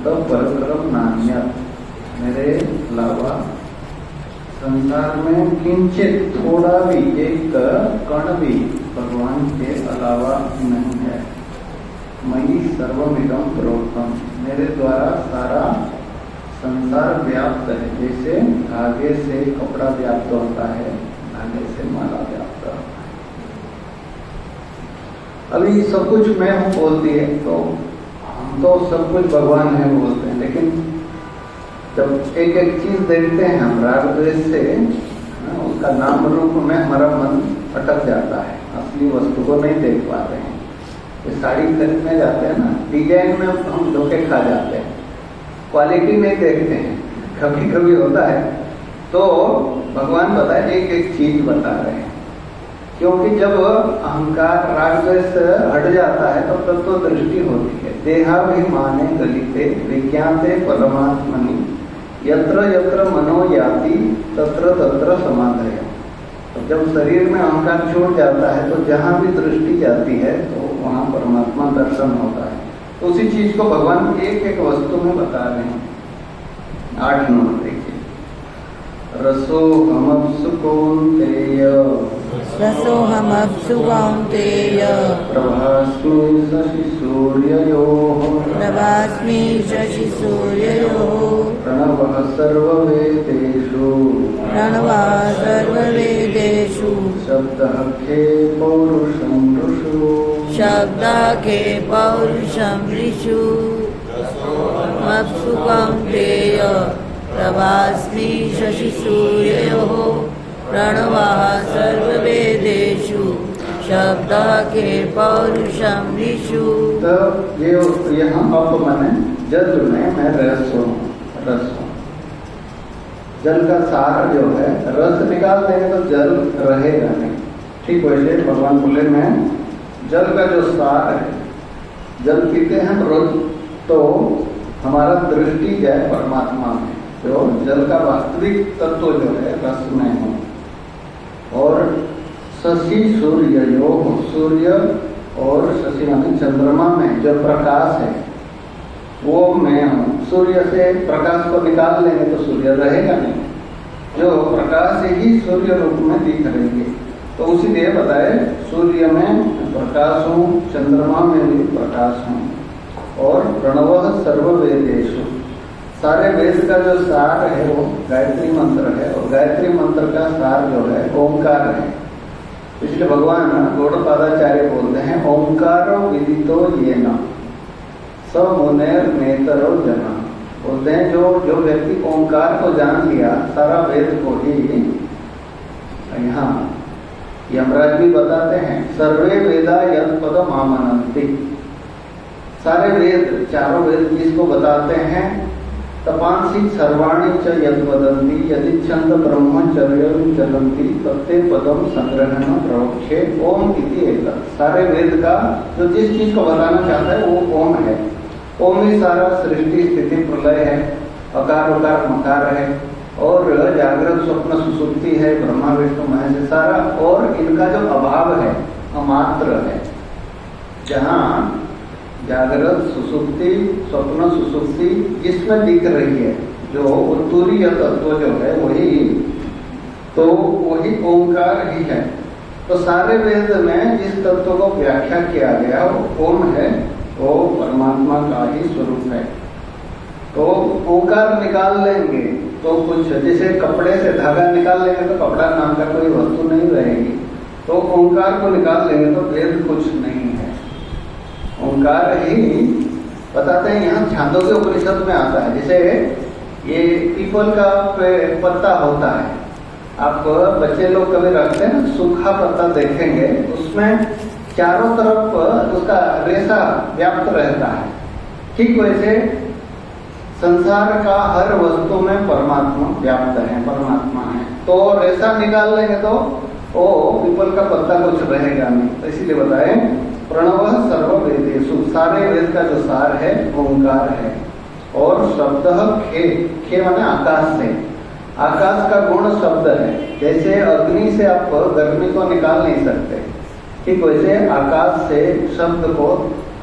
तब परक्रम नान्यत, मेरे अलावा संसार में किंचित थोड़ा भी, एक कण भी भगवान के अलावा नहीं है। मयि सर्वमिदं प्रोक्तम, मेरे द्वारा सारा संसार व्याप्त है। जैसे धागे से कपड़ा व्याप्त होता है, धागे से माला व्याप्त होता है। अभी सब कुछ मैं हूँ बोलती है तो हम तो सब कुछ भगवान है बोलते हैं, लेकिन जब एक एक चीज देखते हैं हम राग द्वेष से, उसका नाम रूप में हमारा मन अटक जाता है, असली वस्तु को नहीं देख पाते हैं। ये साड़ी खरीदने जाते हैं ना, डिजाइन में हम धोखे खा जाते हैं, क्वालिटी नहीं देखते हैं, कभी कभी होता है। तो भगवान बताए एक एक चीज बता रहे हैं, क्योंकि जब अहंकार राग द्वेष हट जाता है तो तत्व दृष्टि होती है। देहाभिमाने गलिते विज्ञाते परमात्मनि यत्र यत्र मनो याति तत्र तत्र समाधय। तो जब शरीर में अहंकार छूट जाता है तो जहां भी दृष्टि जाती है तो वहां परमात्मा दर्शन होता है। तो उसी चीज को भगवान एक एक वस्तु में बता रहे हैं। 8 नंबर देखिए, रसोऽहमप्सु कौन्तेय, रसोऽहमप्सु कौन्तेय, प्रभास्मि शशि सूर्ययोः, प्रभास्मि शशि सूर्ययोः, प्रणवः सर्ववेदेषु, प्रणवः सर्ववेदेषु, शब्दः खे पौरुषं ऋषु, शब्दः खे पौरुषं ऋषु। रसोऽहमप्सु कौन्तेय, प्रभास्मि शशि सूर्ययोः, प्रणवः सर्ववेदेषु, शब्दः खे पौरुषं ऋषु। तो ये यहाँ अप माने जल में मैं रस हूँ, रस हूँ। जल का सार जो है, रस निकाल देंगे तो जल रहेगा नहीं। ठीक वैसे भगवान बोले मैं जल का जो सार है, जल पीते हैं रोज तो हमारा दृष्टि जाए परमात्मा में, जो जल का वास्तविक तत्व जो है रस में हो। और शशि सूर्य योग, सूर्य और शशि माने चंद्रमा में जो प्रकाश है वो मैं हूँ। सूर्य से प्रकाश को निकाल लेंगे तो सूर्य रहेगा नहीं, जो प्रकाश ही सूर्य रूप में दिख रही है। तो उसीलिए बताए सूर्य में प्रकाश हूँ, चंद्रमा में भी प्रकाश हूँ। और प्रणवः सर्ववेदेषु, सारे वेद का जो सार है वो गायत्री मंत्र है, और गायत्री मंत्र का सार जो है ओंकार है। इसलिए भगवान गौड़पादाचार्य बोलते हैं ओंकारो विदितो येन स मुनेर नेतरो जना। बोलते हैं जो व्यक्ति ओंकार को जान लिया, सारा वेद को ही, यहाँ यमराज भी बताते हैं सर्वे वेदा यत् पदम आमनन्ति, सारे वेद, चारों वेद जिसको बताते हैं, तपांसी सर्वाणि च यद् वदन्ति यदि छन्द ब्रह्मचर्यं चलन्ति तत्ते पदम संग्रहण प्रवक्ष्ये ओम इति एतत्। सारे वेद का जो जिस चीज को बताना चाहता है वो ओम है। ओम ही सारा सृष्टि स्थिति प्रलय है, अकार उकार मकार है, और जागृत स्वप्न सुसुप्ति है, ब्रह्मा विष्णु महेश सारा। और इनका जो अभाव है अमात्र है, जहाँ जागृत सुसुप्ति स्वप्न सुसुप्ति जिसमें दिख रही है, जो उत्तरीय तत्व जो है वही, तो वही ओंकार ही है। तो सारे वेद में जिस तत्व को व्याख्या किया गया वो ओम है, वो परमात्मा का ही स्वरूप है। तो ओंकार निकाल लेंगे तो कुछ, जैसे कपड़े से धागा निकाल लेंगे तो कपड़ा नाम का कोई वस्तु नहीं रहेगी। तो ओंकार को निकाल लेंगे तो वेद कुछ नहीं है। ओंकार ही बताते हैं। यहाँ छांदोग्य उपनिषद में आता है, जैसे ये पीपल का पत्ता होता है, आप बच्चे लोग कभी रखते हैं ना, सूखा पत्ता देखेंगे उसमें चारों तरफ उसका रेशा व्याप्त रहता है। ठीक वैसे संसार का हर वस्तु में परमात्मा व्याप्त है, परमात्मा है। तो रेशा निकाल लेंगे तो वो पीपल का पत्ता कुछ रहेगा नहीं। तो इसीलिए बताए प्रणवः सर्ववेदेषु, सारे वेद का जो सार है ओंकार है। और शब्द खे, खे माने आकाश से, आकाश का गुण शब्द है। जैसे अग्नि से आप गर्मी को निकाल नहीं सकते, ठीक वैसे आकाश से शब्द को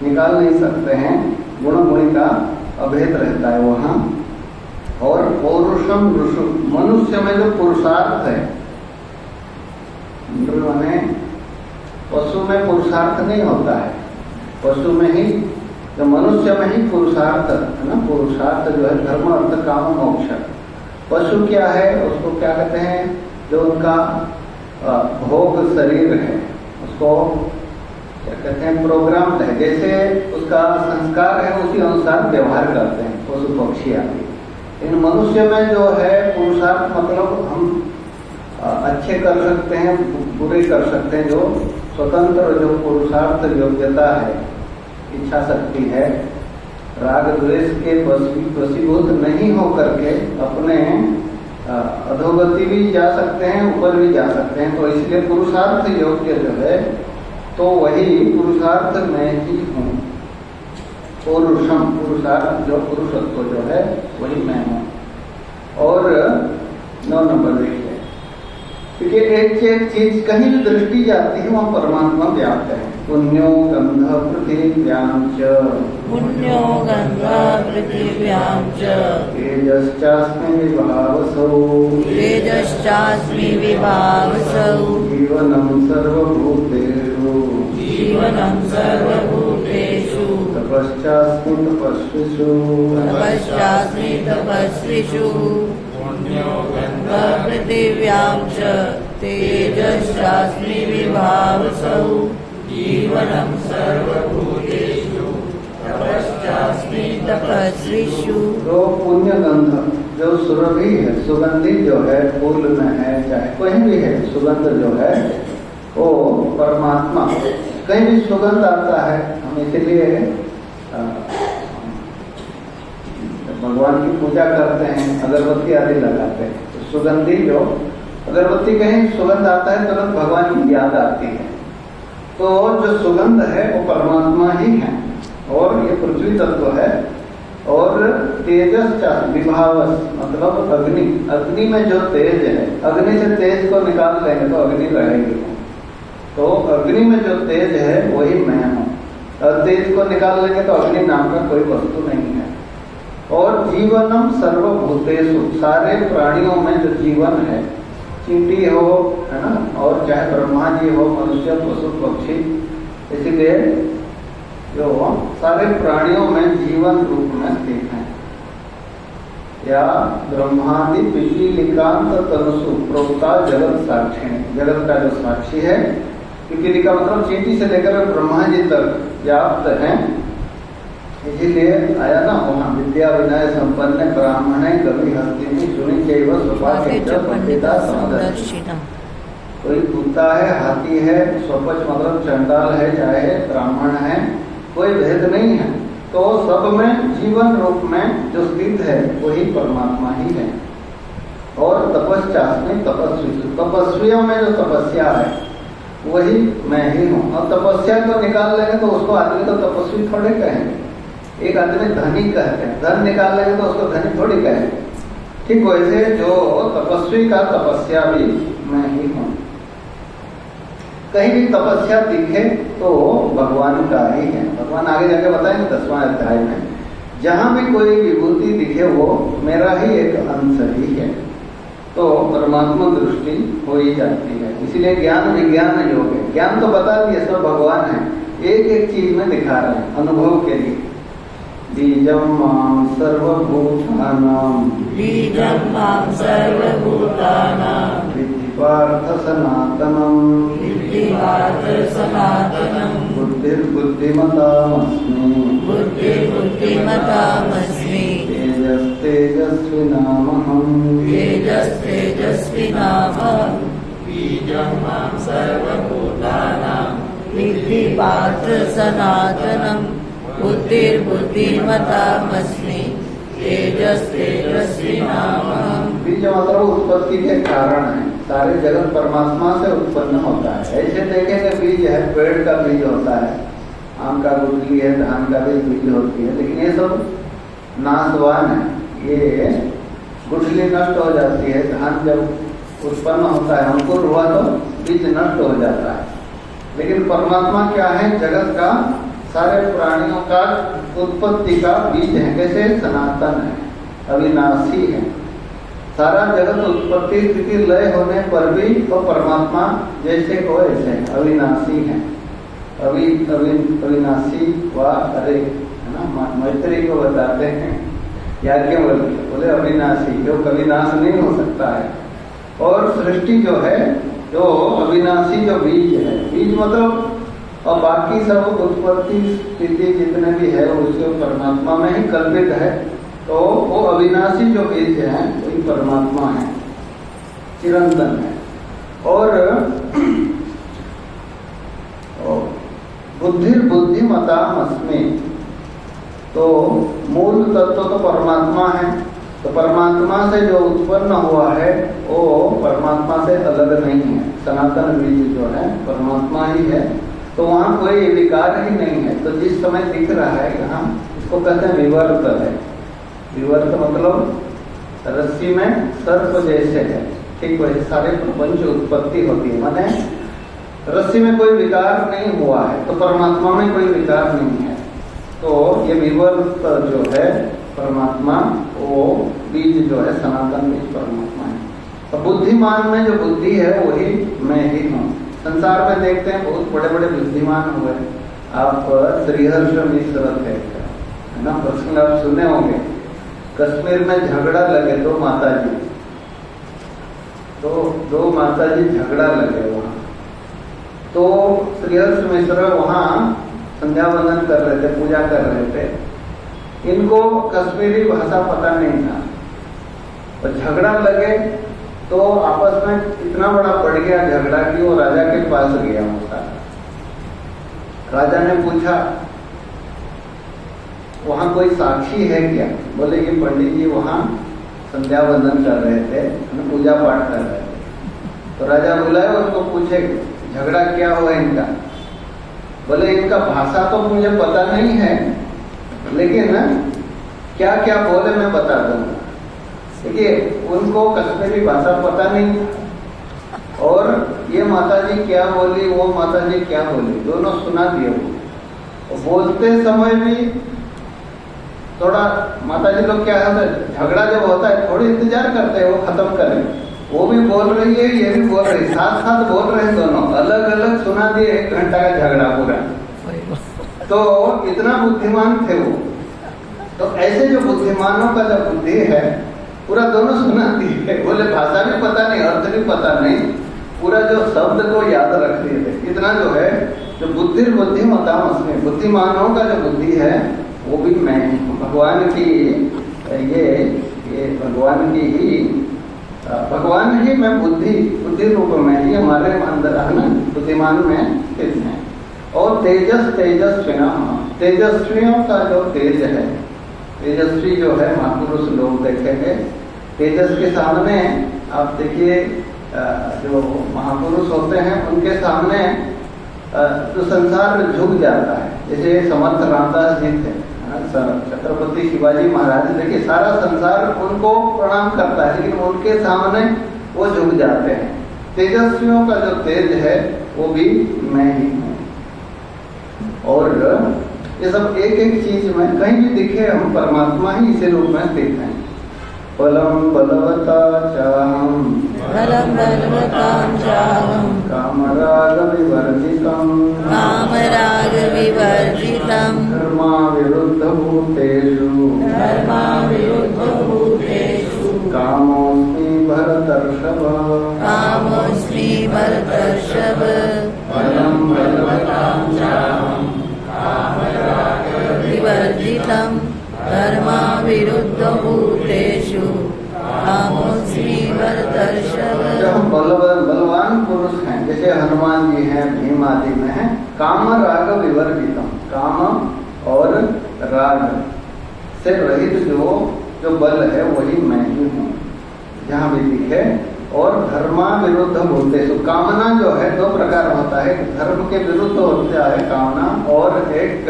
निकाल नहीं सकते हैं। गुण गुणी का अभेद रहता है वहाँ। और पौरुषम ऋषु, मनुष्य में जो पुरुषार्थ है, माने पशु में पुरुषार्थ नहीं होता है, पशु में ही, जो मनुष्य में ही पुरुषार्थ है ना, पुरुषार्थ जो है धर्म अर्थ काम मोक्ष। पशु क्या है, उसको क्या कहते हैं, जो उनका भोग शरीर है, उसको क्या कहते हैं, प्रोग्राम है, जैसे उसका संस्कार है उसी अनुसार व्यवहार करते हैं पशु पक्षी आदि। इन मनुष्य में जो है पुरुषार्थ, मतलब हम अच्छे कर सकते हैं, बुरे कर सकते हैं, जो स्वतंत्र जो पुरुषार्थ योग्यता है, इच्छा शक्ति है, राग द्वेष के वशीभूत नहीं हो करके अपने अधोगति भी जा सकते हैं, ऊपर भी जा सकते हैं। तो इसलिए पुरुषार्थ योग्य जो है, तो वही पुरुषार्थ में ही हूँ। पौरुषम, पुरुषार्थ जो पुरुषत्व जो है वही मैं हूँ। और 9 नंबर देखिए, क्योंकि एक चीज कहीं भी दृष्टि जाती है वहाँ परमात्मा व्याप्त है। पुण्यो गंध पृथिव्यां च, पुण्यो गंध पृथिव्यां च, तेजश्चास्मि विभावसौ, तेजश्चास्मि विभावसौ, जीवनं सर्वभूतेषु, जीवनं सर्वभूतेषु, तपश्चास्मि तपस्विषु, तपश्चास्मि तपस्विषु, पृथिव्यां च, तेजश्चास्मि विभावसौ, जीवनं सर्वभूतेषु, तपश्चास्मि तपस्विषु। तो पुण्य गंध जो सुरभि है, सुगंधि जो है, फूल में है चाहे कहीं भी है, सुगंध जो है वो परमात्मा। कहीं भी सुगंध आता है, हम इसलिए भगवान की पूजा करते हैं, अगरबत्ती आदि लगाते हैं। तो सुगंधी जो अगरबत्ती कहीं सुगंध आता है तुरंत भगवान की याद आती है। तो जो सुगंध है वो परमात्मा ही है, और ये पृथ्वी तत्व है। और तेजस विभावस मतलब अग्नि, अग्नि में जो तेज है, अग्नि से तेज को निकाल देंगे तो अग्नि रहेगी। तो अग्नि में जो तेज है वही मैं हूँ, और तेज को निकाल लेंगे तो अग्नि नाम का कोई वस्तु नहीं है। और जीवनम सर्वभूतेषु, सारे प्राणियों में जो जीवन है, चींटी हो, है ना, और चाहे ब्रह्मा जी हो, मनुष्य, पशु पक्षी, इसीलिए जो सारे प्राणियों में जीवन रूप में स्थित है। या ब्रह्मादि पिपीलिकांत तनुसु प्रोक्ता जगत साक्षी, जगत का जो साक्षी है, पिपीलिका मतलब चींटी से लेकर ब्रह्मा जी तक व्याप्त है। इसीलिए आया ना वहाँ, विद्या विनय संपन्न ब्राह्मण कवि हस्तिनी सुनी केवल स्वपाक पंडिता समदर्शिनम। कोई कुत्ता है, हाथी है, स्वपच मतलब चंडाल है, चाहे ब्राह्मण है, कोई भेद नहीं है। तो सब में जीवन रूप में जो स्थित है वही परमात्मा ही है। और तपस्यास्मि तपस्वी, तपस्वियों में जो तपस्या है वही मैं ही हूँ। और तपस्या को निकाल लेंगे तो उसको आदमी तो तपस्वी थोड़े कहेंगे। एक आदमी धनी कहते हैं, धन निकाल लेंगे तो उसको धनी थोड़ी कहेंगे। ठीक वैसे जो तपस्वी का तपस्या भी मैं ही हूँ। कहीं भी तपस्या दिखे तो भगवान का ही है। भगवान आगे जाके बताएंगे 10वां अध्याय में, जहां भी कोई विभूति दिखे वो मेरा ही एक अंश ही है। तो परमात्मा दृष्टि हो ही जाती है। इसीलिए ज्ञान विज्ञान योग है। ज्ञान तो बता दिए सब भगवान है, एक एक चीज में दिखा रहे हैं अनुभव के लिए। बीजम मां सर्वभूतानां, बीजं मां सर्वभूतानां, विद्धि पार्थ सनातनम, विद्धि पार्थ सनातनम, बुद्धिर्बुद्धिमतामस्मि, बुद्धिर्बुद्धिमतामस्मि, तेजस्तेजस्विनामहम्, तेजस्तेजस्विनामहम्। बीजं मां सर्वभूतानां, विद्धि पार्थ सनातनम, बुद्धिर्बुद्धिमतामस्मि, तेजस्तेजस्विनामहम्। बीज मतलब उत्पत्ति के कारण है। सारे जगत परमात्मा से उत्पन्न होता है। ऐसे देखेंगे बीज है, पेड़ का बीज होता है, आम का गुठली है, धान का भी बीज होती है, लेकिन ये सब नाशवान है। ये गुठली नष्ट हो जाती है, धान जब उत्पन्न होता है, अंकुर हुआ तो बीज नष्ट हो जाता है। लेकिन परमात्मा क्या है, जगत का सारे प्राणियों का उत्पत्ति का बीज है। कैसे? सनातन है, अविनाशी है। सारा जगत उत्पत्ति स्थिति लय होने पर भी तो परमात्मा जैसे हो ऐसे है, अविनाशी है। अविनाशी व अरे, है ना, मैत्री को बताते हैं याज्ञवल्क्य, बोले अविनाशी, जो कभी नाश नहीं हो सकता है। और सृष्टि जो है, जो अविनाशी जो बीज है, बीज मतलब, और बाकी सब उत्पत्ति स्थिति जितने भी है उसके परमात्मा में ही कल्पित है। तो वो अविनाशी जो बीज है वही परमात्मा है, चिरंतन है। और बुद्धिमतामस्मि, तो मूल तत्व तो परमात्मा है। तो परमात्मा से जो उत्पन्न हुआ है वो परमात्मा से अलग नहीं है। सनातन बीज जो है परमात्मा ही है, तो वहाँ कोई विकार ही नहीं है। तो जिस समय दिख रहा है यहाँ, इसको कहते हैं विवर्त है। विवर्त मतलब रस्सी में सर्प जैसे है, ठीक वैसे सारे प्रपंच उत्पत्ति होती है। माने रस्सी में कोई विकार नहीं हुआ है, तो परमात्मा में कोई विकार नहीं है। तो ये विवर्त जो है परमात्मा, वो बीज जो है सनातन बीज परमात्मा है। तो बुद्धिमान में जो बुद्धि है वही मैं ही हूँ। संसार में देखते हैं बहुत बड़े बड़े बुद्धिमान हुए। आप श्रीहर्ष मिश्र थे, है ना, प्रसंग आप सुने होंगे। कश्मीर में झगड़ा लगे दो माताजी, तो दो माताजी झगड़ा लगे वहाँ। तो श्रीहर्ष मिश्र वहाँ संध्या वंदन कर रहे थे, पूजा कर रहे थे। इनको कश्मीरी भाषा पता नहीं था, और झगड़ा लगे तो आपस में इतना बड़ा बढ़ गया झगड़ा कि वो राजा के पास गया होता। राजा ने पूछा वहां कोई साक्षी है क्या? बोले कि पंडित जी वहां संध्या वंदन कर रहे थे, पूजा पाठ कर रहे थे। तो राजा बुलाए उनको, पूछे झगड़ा क्या हुआ इनका? बोले इनका भाषा तो मुझे पता नहीं है, लेकिन क्या क्या बोले मैं बता दूंगा। देखिए उनको कश्मीरी भाषा पता नहीं, और ये माताजी क्या बोली, वो माताजी क्या बोली, दोनों सुना दिए। वो बोलते समय भी थोड़ा माताजी लोग क्या है, झगड़ा जब होता है थोड़ी इंतजार करते हैं वो खत्म करें। वो भी बोल रही है, ये भी बोल रही है, साथ साथ बोल रहे हैं, दोनों अलग अलग सुना दिए। 1 घंटा का झगड़ा पूरा। तो इतना बुद्धिमान थे वो। तो ऐसे जो बुद्धिमानों का जो बुद्धि है पूरा दोनों सुना दिए। बोले भाषा भी पता नहीं, अर्थ भी पता नहीं, पूरा जो शब्द को याद रख दिए थे। इतना जो है जो बुद्धिमतामस्मि, बुद्धिमानों का जो बुद्धि है वो भी मैं हूँ। भगवान की ये भगवान की ही, भगवान ही मैं बुद्धि रूप में ही हमारे अंदर है ना, बुद्धिमान में स्थित है। और तेजस्वियों का जो तेज है, तेजस्वी जो है महापुरुष लोग देखेंगे। तेजस के सामने आप देखिए, जो महापुरुष होते हैं उनके सामने तो संसार झुक जाता है। जैसे समर्थ रामदास जी थे, छत्रपति शिवाजी महाराज, देखिए सारा संसार उनको प्रणाम करता है, लेकिन उनके सामने वो झुक जाते हैं। तेजस्वियों का जो तेज है वो भी मैं ही हूँ। और ये सब एक एक चीज में कहीं भी दिखे हम परमात्मा ही इसी रूप में स्थित हैं। बलम बलवता चाहम, बलम बलवतां चाहम, कामराग विवर्जितम, कामराग विवर्जितम, धर्मा विरुद्ध भूतेषु, धर्मा विरुद्ध भूतेषु, कामोऽस्मि भरतर्षभ, कामोऽस्मि भरतर्षभ। बलम बलवतां चाहम, कामराग विवर्जितम, धर्मा विरुद्ध भूतेषु, कामोऽस्मि भरतर्षभ। जो हम बलवान पुरुष हैं, जैसे हनुमान जी हैं, भीम आदि में हैं, काम राग विवर्जितम, काम और राग से रहित जो बल है वही मैं ही हूँ, जहाँ भी दिखे। और धर्मा विरुद्ध भूतेषु, कामना जो है 2 प्रकार होता है, धर्म के विरुद्ध होता है कामना, और एक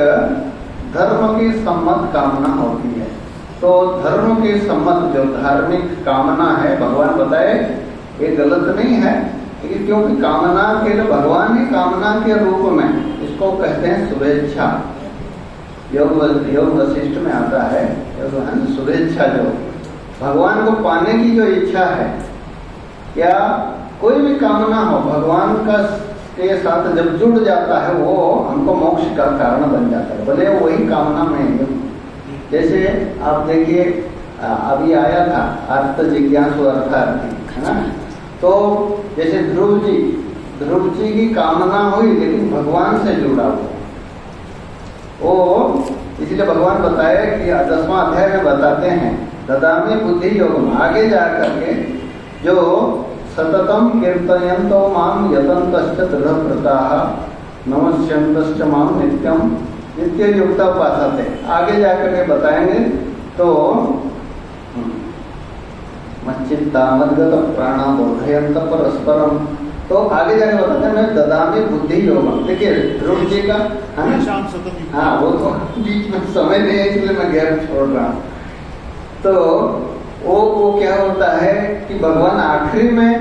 धर्म की सम्मत कामना होती है। तो धर्म के सम्मत जो धार्मिक कामना है, भगवान बताए ये गलत नहीं है, लेकिन क्योंकि कामना के लिए भगवान ही कामना के रूप में इसको कहते हैं शुभेच्छा। योग वशिष्ठ में आता है, शुभेच्छा जो भगवान को पाने की जो इच्छा है या कोई भी कामना हो, भगवान का के साथ जब जुड़ जाता है वो हमको मोक्ष का कारण बन जाता है, भले वही कामना में। जैसे आप देखिए अभी आया था अर्थ जिज्ञासु अर्थार्थी, है ना। तो जैसे ध्रुव जी की कामना हुई लेकिन भगवान से जुड़ा हुआ वो, इसलिए भगवान बताया कि 10वां अध्याय में बताते हैं ददामि बुद्धि योग, आगे जा करके जो सततम कीर्तयन्तो माम यतन्तश्च दृढ़व्रताः नमस्यन्तश्च माम नित्यम नित्य युक्ता उपासते, आगे जाकर के बताएंगे। तो मच्चित्ता मद्गत प्राणा बोधयन्त परस्परम, तो आगे जाके बताते हैं मैं ददामि बुद्धि योग। देखिए ध्रुव जी का, हाँ वो तो बीच में समय नहीं है इसलिए मैं गैप छोड़ रहा हूँ। तो वो क्या होता है कि भगवान आखिरी में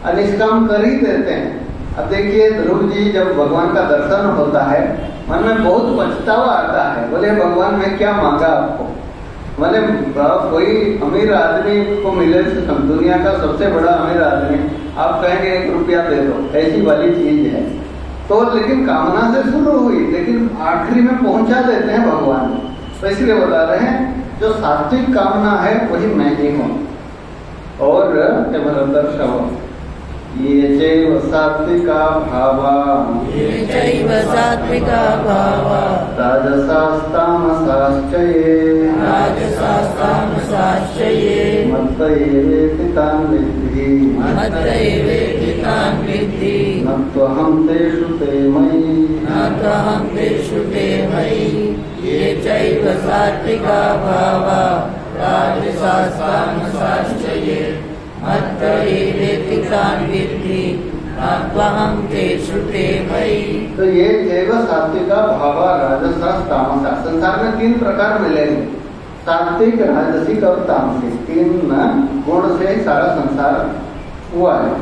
अनिष्काम कर ही देते हैं। अब देखिए ध्रुव जी जब भगवान का दर्शन होता है मन में बहुत पछतावा आता है, बोले भगवान मैं क्या मांगा आपको, मैंने कोई अमीर आदमी को मिले दुनिया का सबसे बड़ा अमीर आदमी, आप कहेंगे 1 रुपया दे दो, ऐसी वाली चीज है। तो लेकिन कामना से शुरू हुई लेकिन आखिरी में पहुंचा देते हैं भगवान। तो इसलिए बता रहे हैं जो सात्विक कामना है वही मैं ही हूँ। और दर्शव ये चैव सात्विका भावा, ये चैव सात्विका भावा, राजसास्तामसाश्च ये, राजसास्तामसाश्च ये, मत्त एवेति तान् विद्धि, मत्त एवेति तान् विद्धि, न त्वहं तेषु ते मयि, न त्वहं तेषु ते मयि। ये चैव सात्विका भावा, राजसास्तामसाश्च ये, मत्त एवेति तान् विद्धि, न त्वहं तेषु ते मयि। तो ये जैव सात्विका भावा राजसास तामसा, संसार में 3 प्रकार मिलेंगे, सात्विक राजसिक और तामसिक, 3 गुण से सारा संसार हुआ है।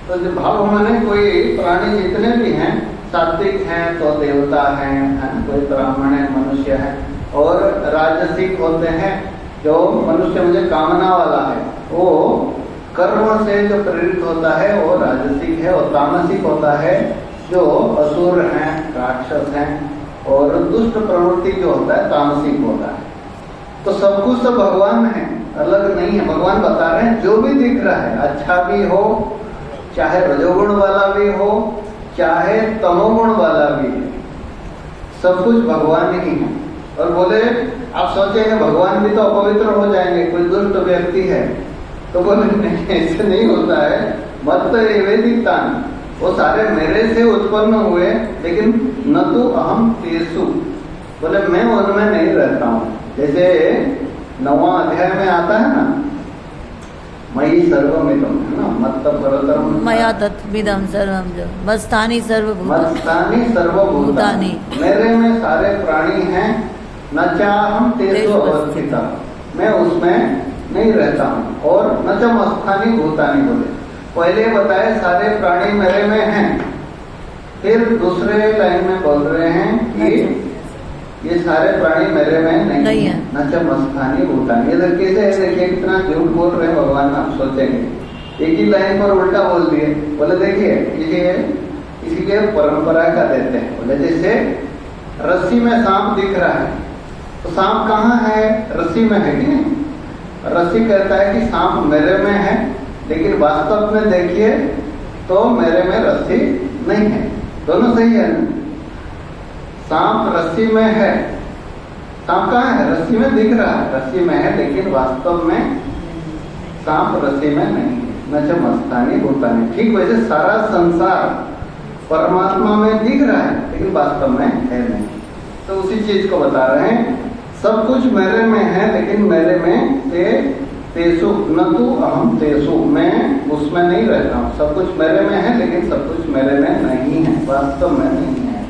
तो जो भाव माने कोई प्राणी जितने भी हैं सात्विक हैं तो देवता हैं, कोई ब्राह्मण है, मनुष्य है, और राजसिक होते हैं जो मनुष्य मुझे कामना वाला है, वो कर्म से जो प्रेरित होता है वो राजसिक है, और तामसिक होता है जो असुर हैं, राक्षस हैं, और दुष्ट प्रवृत्ति जो होता है तामसिक होता है। तो सब कुछ तो भगवान है, अलग नहीं है। भगवान बता रहे हैं जो भी दिख रहा है, अच्छा भी हो, चाहे रजोगुण वाला भी हो, चाहे तमोगुण वाला भी है, सब कुछ भगवान ही है। और बोले आप सोचेंगे भगवान भी तो अपवित्र हो जाएंगे, कोई दुष्ट व्यक्ति है, तो बोले नहीं, ऐसे नहीं होता है। मत्त एवेति तान्, वो सारे मेरे से उत्पन्न हुए, लेकिन न तु अहम तेषु, बोले मैं उनमें नहीं रहता हूँ। जैसे 9वां अध्याय में आता है ना, मयि सर्वमिदं, है ना, मत्त परतरम मया तत्विदं सर्वं जो मत्स्थानि सर्वभूतानि, मेरे में सारे प्राणी हैं, न चाहम तेषु अवस्थिता, मैं उसमें नहीं रहता हूँ, और न च मत्स्थानि भूतानि, बोले पहले बताए सारे प्राणी मेरे में हैं, फिर दूसरे लाइन में बोल रहे हैं कि ये सारे प्राणी मेरे में नहीं है, न च मत्स्थानि भूतानि। ये देखिए कितना झूठ बोल रहे हैं भगवान, आप सोचेंगे एक ही लाइन पर उल्टा बोल दिए। बोले देखिए इसीलिए परंपरा का देते हैं, बोले जैसे रस्सी में सांप दिख रहा है, तो सांप कहाँ है, रस्सी में है कि नहीं। रस्सी कहता है कि सांप मेरे में है, लेकिन वास्तव में देखिए तो मेरे में रस्सी नहीं है, दोनों सही है ना। सांप रस्सी में है, सांप कहाँ है, रस्सी में दिख रहा है, रस्सी में है, लेकिन वास्तव में सांप रस्सी में नहीं है। न च मत्स्थानि भूतानि, ठीक वैसे सारा संसार परमात्मा में दिख रहा है, लेकिन वास्तव में है नहीं। तो उसी चीज को बता रहे हैं, सब कुछ मेरे में है, लेकिन मेरे में तेषु न तु अहम तेषु, मैं उसमें नहीं रहता हूँ। सब कुछ मेरे में है, लेकिन सब कुछ मेरे में नहीं है, वास्तव में नहीं है।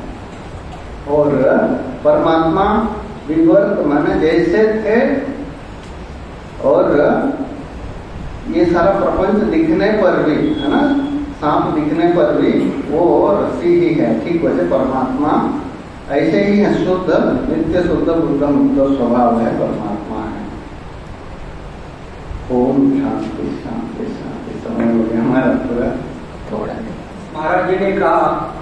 और परमात्मा विवर्त माने जैसे थे, और ये सारा प्रपंच दिखने पर भी, है ना, सांप दिखने पर भी वो रस्सी ही है, ठीक वैसे परमात्मा ऐसे ही है शुद्ध, नित्य शुद्ध बुद्ध मुक्त स्वभाव है, परमात्मा है। ओम शांति शांति शांति। समय हो गया हमारा पूरा। थोड़ा महाराज जी ने कहा